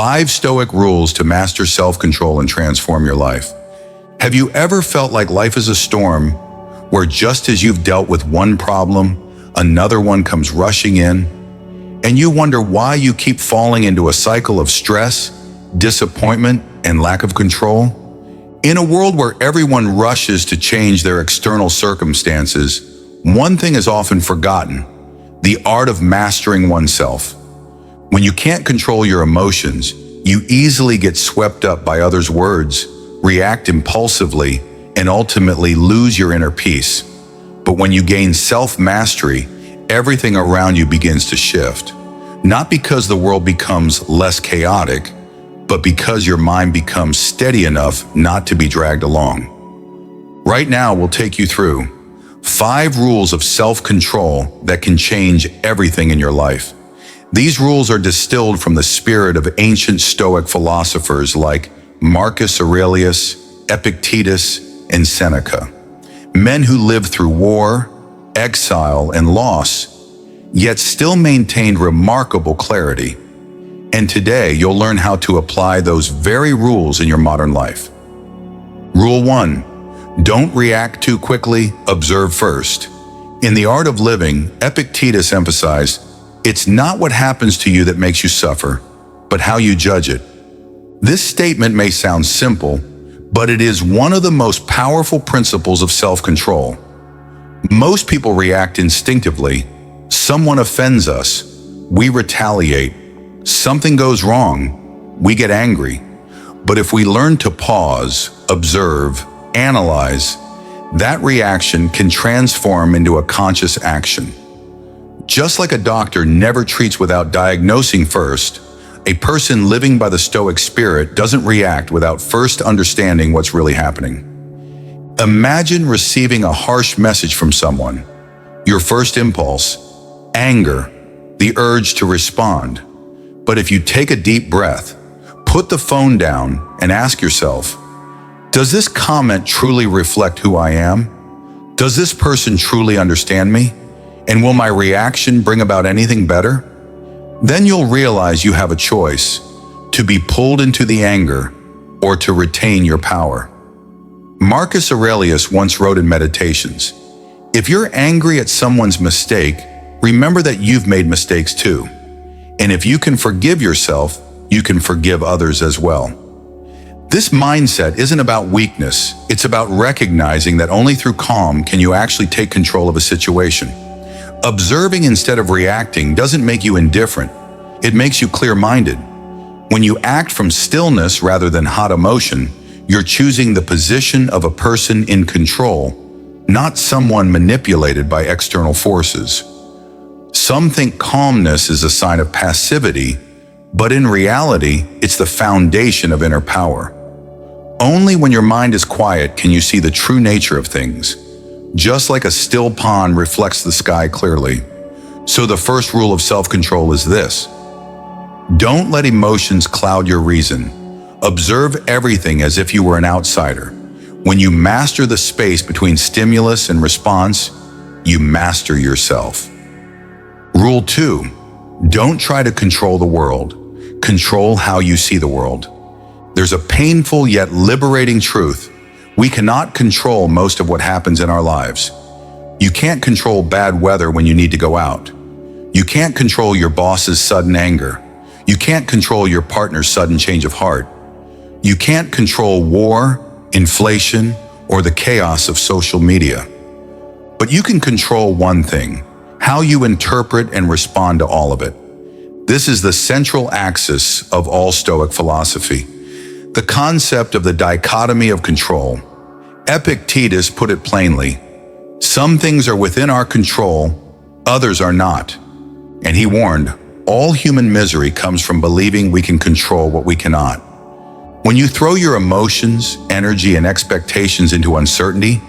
5 Stoic Rules to Master Self-Control and Transform Your Life. Have you ever felt like life is a storm where just as you've dealt with one problem, another one comes rushing in, and you wonder why you keep falling into a cycle of stress, disappointment, and lack of control? In a world where everyone rushes to change their external circumstances, one thing is often forgotten: the art of mastering oneself. When you can't control your emotions, you easily get swept up by others' words, react impulsively, and ultimately lose your inner peace. But when you gain self-mastery, everything around you begins to shift. Not because the world becomes less chaotic, but because your mind becomes steady enough not to be dragged along. Right now, we'll take you through 5 rules of self-control that can change everything in your life. These rules are distilled from the spirit of ancient Stoic philosophers like Marcus Aurelius, Epictetus, and Seneca. Men who lived through war, exile, and loss, yet still maintained remarkable clarity. And today, you'll learn how to apply those very rules in your modern life. Rule 1. Don't react too quickly, observe first. In The Art of Living, Epictetus emphasized, "It's not what happens to you that makes you suffer, but how you judge it." This statement may sound simple, but it is one of the most powerful principles of self-control. Most people react instinctively. Someone offends us, we retaliate. Something goes wrong, we get angry. But if we learn to pause, observe, analyze, that reaction can transform into a conscious action. Just like a doctor never treats without diagnosing first, a person living by the Stoic spirit doesn't react without first understanding what's really happening. Imagine receiving a harsh message from someone. Your first impulse, anger, the urge to respond. But if you take a deep breath, put the phone down, and ask yourself, does this comment truly reflect who I am? Does this person truly understand me? And will my reaction bring about anything better? Then you'll realize you have a choice: to be pulled into the anger or to retain your power. Marcus Aurelius once wrote in Meditations, "If you're angry at someone's mistake, remember that you've made mistakes too. And if you can forgive yourself, you can forgive others as well." This mindset isn't about weakness, it's about recognizing that only through calm can you actually take control of a situation. Observing instead of reacting doesn't make you indifferent, it makes you clear-minded. When you act from stillness rather than hot emotion, you're choosing the position of a person in control, not someone manipulated by external forces. Some think calmness is a sign of passivity, but in reality, it's the foundation of inner power. Only when your mind is quiet can you see the true nature of things. Just like a still pond reflects the sky clearly. So the first rule of self-control is this: don't let emotions cloud your reason. Observe everything as if you were an outsider. When you master the space between stimulus and response, you master yourself. Rule 2. Don't try to control the world. Control how you see the world. There's a painful yet liberating truth. We cannot control most of what happens in our lives. You can't control bad weather when you need to go out. You can't control your boss's sudden anger. You can't control your partner's sudden change of heart. You can't control war, inflation, or the chaos of social media. But you can control one thing: how you interpret and respond to all of it. This is the central axis of all Stoic philosophy. The concept of the dichotomy of control. Epictetus put it plainly: some things are within our control, others are not. And he warned, all human misery comes from believing we can control what we cannot. When you throw your emotions, energy, and expectations into uncertainty,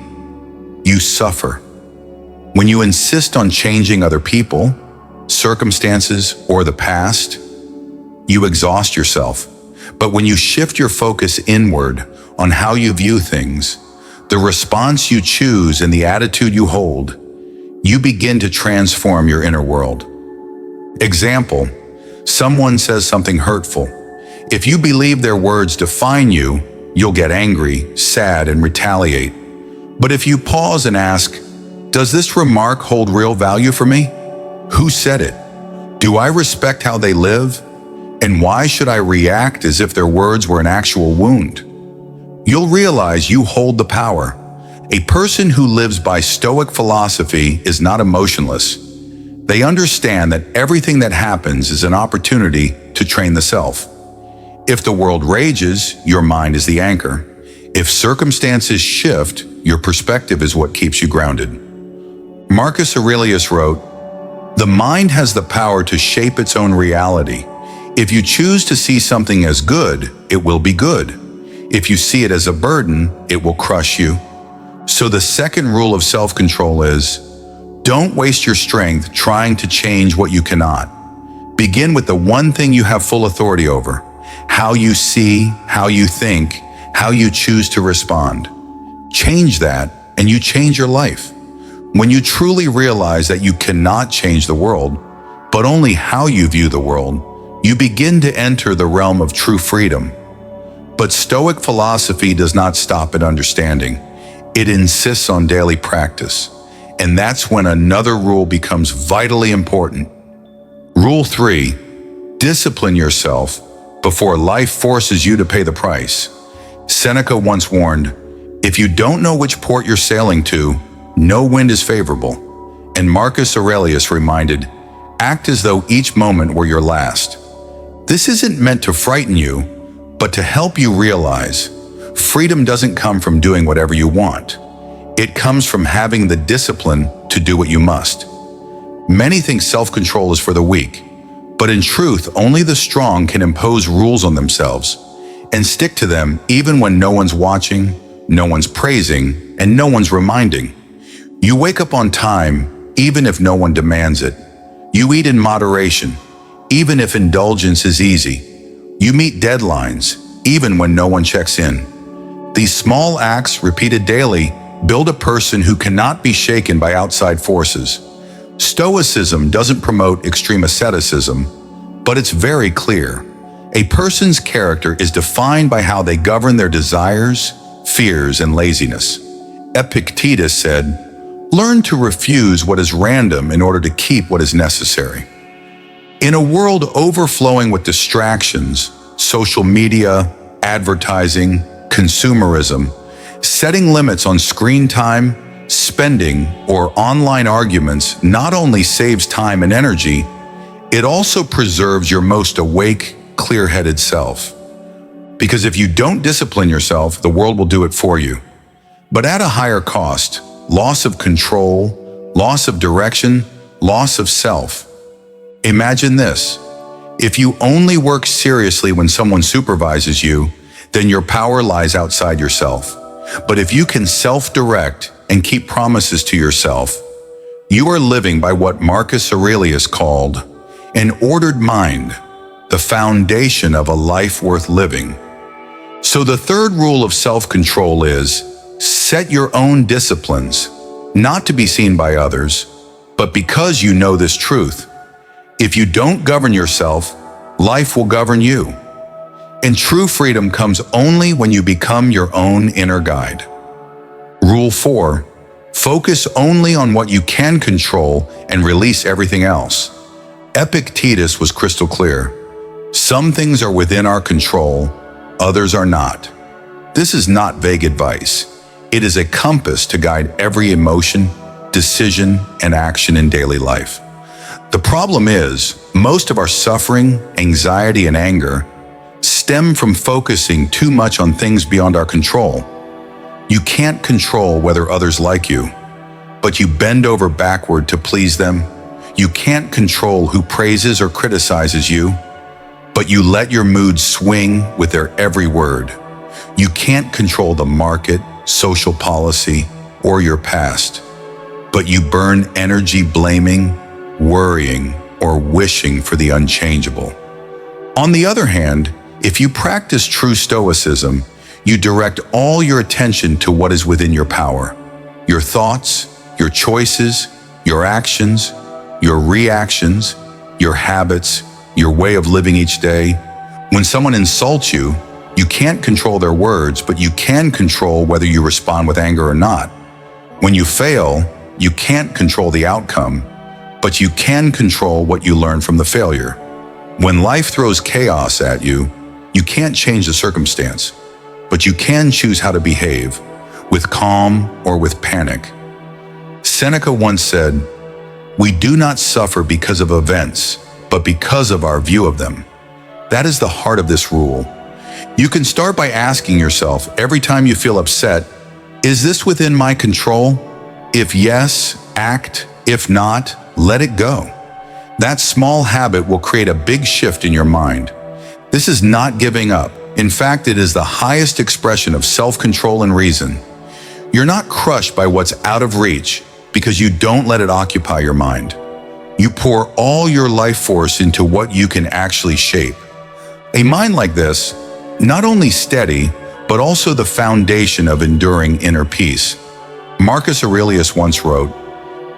you suffer. When you insist on changing other people, circumstances, or the past, you exhaust yourself. But when you shift your focus inward on how you view things, the response you choose and the attitude you hold, you begin to transform your inner world. Example: someone says something hurtful. If you believe their words define you, you'll get angry, sad, and retaliate. But if you pause and ask, does this remark hold real value for me? Who said it? Do I respect how they live? And why should I react as if their words were an actual wound? You'll realize you hold the power. A person who lives by Stoic philosophy is not emotionless. They understand that everything that happens is an opportunity to train the self. If the world rages, your mind is the anchor. If circumstances shift, your perspective is what keeps you grounded. Marcus Aurelius wrote, "The mind has the power to shape its own reality. If you choose to see something as good, it will be good. If you see it as a burden, it will crush you." So the second rule of self-control is, don't waste your strength trying to change what you cannot. Begin with the one thing you have full authority over: how you see, how you think, how you choose to respond. Change that, and you change your life. When you truly realize that you cannot change the world, but only how you view the world, you begin to enter the realm of true freedom. But Stoic philosophy does not stop at understanding. It insists on daily practice. And that's when another rule becomes vitally important. Rule 3, discipline yourself before life forces you to pay the price. Seneca once warned, if you don't know which port you're sailing to, no wind is favorable. And Marcus Aurelius reminded, act as though each moment were your last. This isn't meant to frighten you, but to help you realize freedom doesn't come from doing whatever you want. It comes from having the discipline to do what you must. Many think self-control is for the weak, but in truth, only the strong can impose rules on themselves and stick to them even when no one's watching, no one's praising, and no one's reminding. You wake up on time, even if no one demands it. You eat in moderation, even if indulgence is easy. You meet deadlines, even when no one checks in. These small acts, repeated daily, build a person who cannot be shaken by outside forces. Stoicism doesn't promote extreme asceticism, but it's very clear. A person's character is defined by how they govern their desires, fears, and laziness. Epictetus said, "Learn to refuse what is random in order to keep what is necessary." In a world overflowing with distractions, social media, advertising, consumerism, setting limits on screen time, spending, or online arguments not only saves time and energy, it also preserves your most awake, clear-headed self. Because if you don't discipline yourself, the world will do it for you. But at a higher cost: loss of control, loss of direction, loss of self. Imagine this. If you only work seriously when someone supervises you, then your power lies outside yourself. But if you can self-direct and keep promises to yourself, you are living by what Marcus Aurelius called an ordered mind, the foundation of a life worth living. So the third rule of self-control is, set your own disciplines, not to be seen by others, but because you know this truth. If you don't govern yourself, life will govern you. And true freedom comes only when you become your own inner guide. Rule 4, focus only on what you can control and release everything else. Epictetus was crystal clear. Some things are within our control, others are not. This is not vague advice. It is a compass to guide every emotion, decision, and action in daily life. The problem is, most of our suffering, anxiety, and anger stem from focusing too much on things beyond our control. You can't control whether others like you, but you bend over backward to please them. You can't control who praises or criticizes you, but you let your mood swing with their every word. You can't control the market, social policy, or your past, but you burn energy blaming, worrying, or wishing for the unchangeable. On the other hand, if you practice true Stoicism, you direct all your attention to what is within your power. Your thoughts, your choices, your actions, your reactions, your habits, your way of living each day. When someone insults you, you can't control their words, but you can control whether you respond with anger or not. When you fail, you can't control the outcome, but you can control what you learn from the failure. When life throws chaos at you, you can't change the circumstance, but you can choose how to behave, with calm or with panic. Seneca once said, "We do not suffer because of events, but because of our view of them." That is the heart of this rule. You can start by asking yourself every time you feel upset, is this within my control? If yes, act. If not, let it go. That small habit will create a big shift in your mind. This is not giving up. In fact, it is the highest expression of self-control and reason. You're not crushed by what's out of reach because you don't let it occupy your mind. You pour all your life force into what you can actually shape. A mind like this, not only steady, but also the foundation of enduring inner peace. Marcus Aurelius once wrote,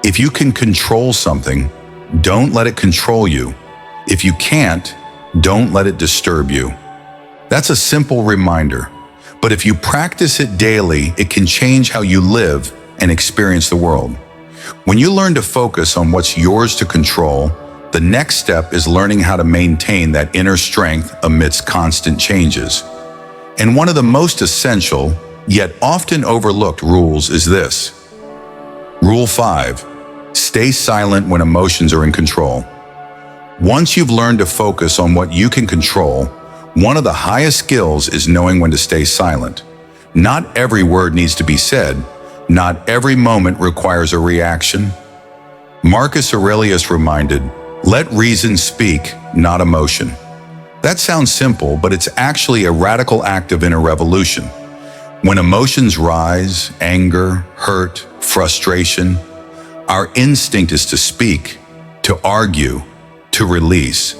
"If you can control something, don't let it control you. If you can't, don't let it disturb you." That's a simple reminder, but if you practice it daily, it can change how you live and experience the world. When you learn to focus on what's yours to control, the next step is learning how to maintain that inner strength amidst constant changes. And one of the most essential, yet often overlooked rules is this. Rule 5. Stay silent when emotions are in control. Once you've learned to focus on what you can control, one of the highest skills is knowing when to stay silent. Not every word needs to be said. Not every moment requires a reaction. Marcus Aurelius reminded, "Let reason speak, not emotion." That sounds simple, but it's actually a radical act of inner revolution. When emotions rise, anger, hurt, frustration, our instinct is to speak, to argue, to release.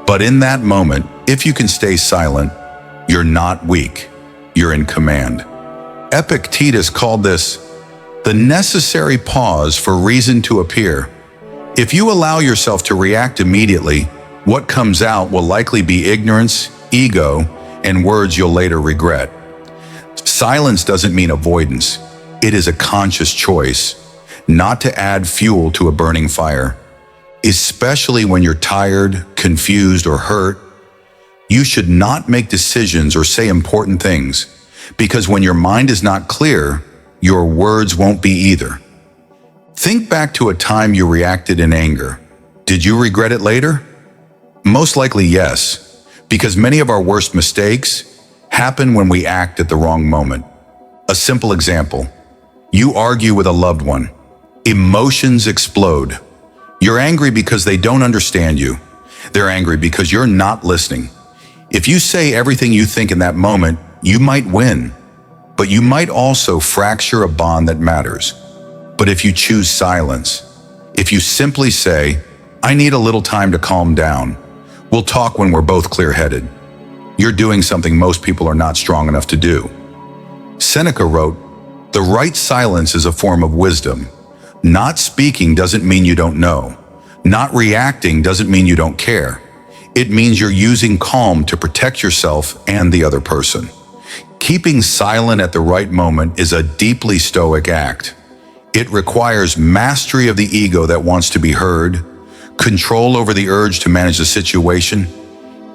But in that moment, if you can stay silent, you're not weak, you're in command. Epictetus called this the necessary pause for reason to appear. If you allow yourself to react immediately, what comes out will likely be ignorance, ego, and words you'll later regret. Silence doesn't mean avoidance. It is a conscious choice, not to add fuel to a burning fire. Especially when you're tired, confused, or hurt, you should not make decisions or say important things, because when your mind is not clear, your words won't be either. Think back to a time you reacted in anger. Did you regret it later? Most likely yes, because many of our worst mistakes happen when we act at the wrong moment. A simple example. You argue with a loved one. Emotions explode. You're angry because they don't understand you. They're angry because you're not listening. If you say everything you think in that moment, you might win, but you might also fracture a bond that matters. But if you choose silence, if you simply say, "I need a little time to calm down. We'll talk when we're both clear-headed," you're doing something most people are not strong enough to do. Seneca wrote, "The right silence is a form of wisdom. Not speaking doesn't mean you don't know. Not reacting doesn't mean you don't care. It means you're using calm to protect yourself and the other person." Keeping silent at the right moment is a deeply Stoic act. It requires mastery of the ego that wants to be heard, control over the urge to manage the situation.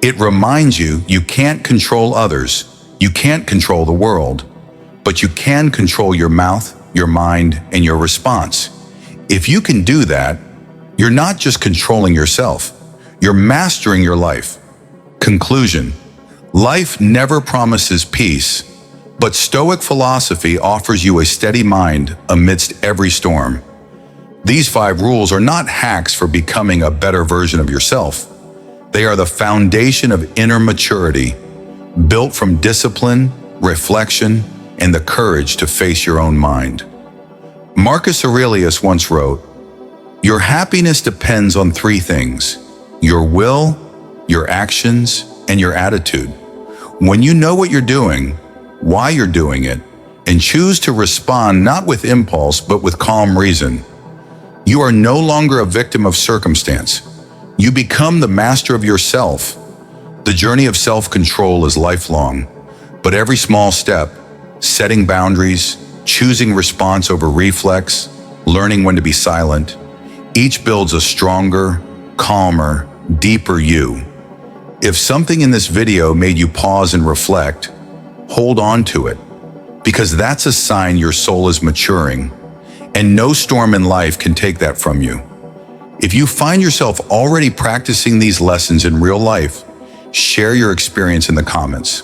It reminds you you can't control others, you can't control the world, but you can control your mouth, your mind, and your response. If you can do that, you're not just controlling yourself, you're mastering your life. Conclusion: life never promises peace, but Stoic philosophy offers you a steady mind amidst every storm. These 5 rules are not hacks for becoming a better version of yourself. They are the foundation of inner maturity, built from discipline, reflection, and the courage to face your own mind. Marcus Aurelius once wrote, "Your happiness depends on 3 things: your will, your actions, and your attitude." When you know what you're doing, why you're doing it, and choose to respond not with impulse but with calm reason, you are no longer a victim of circumstance. You become the master of yourself. The journey of self-control is lifelong, but every small step, setting boundaries, choosing response over reflex, learning when to be silent, each builds a stronger, calmer, deeper you. If something in this video made you pause and reflect, hold on to it, because that's a sign your soul is maturing, and no storm in life can take that from you. If you find yourself already practicing these lessons in real life, share your experience in the comments.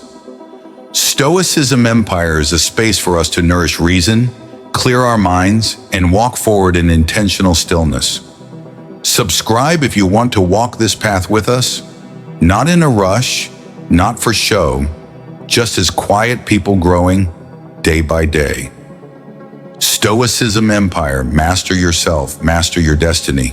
Stoicism Empire is a space for us to nourish reason, clear our minds, and walk forward in intentional stillness. Subscribe if you want to walk this path with us, not in a rush, not for show, just as quiet people growing day by day. Stoicism Empire, master yourself, master your destiny.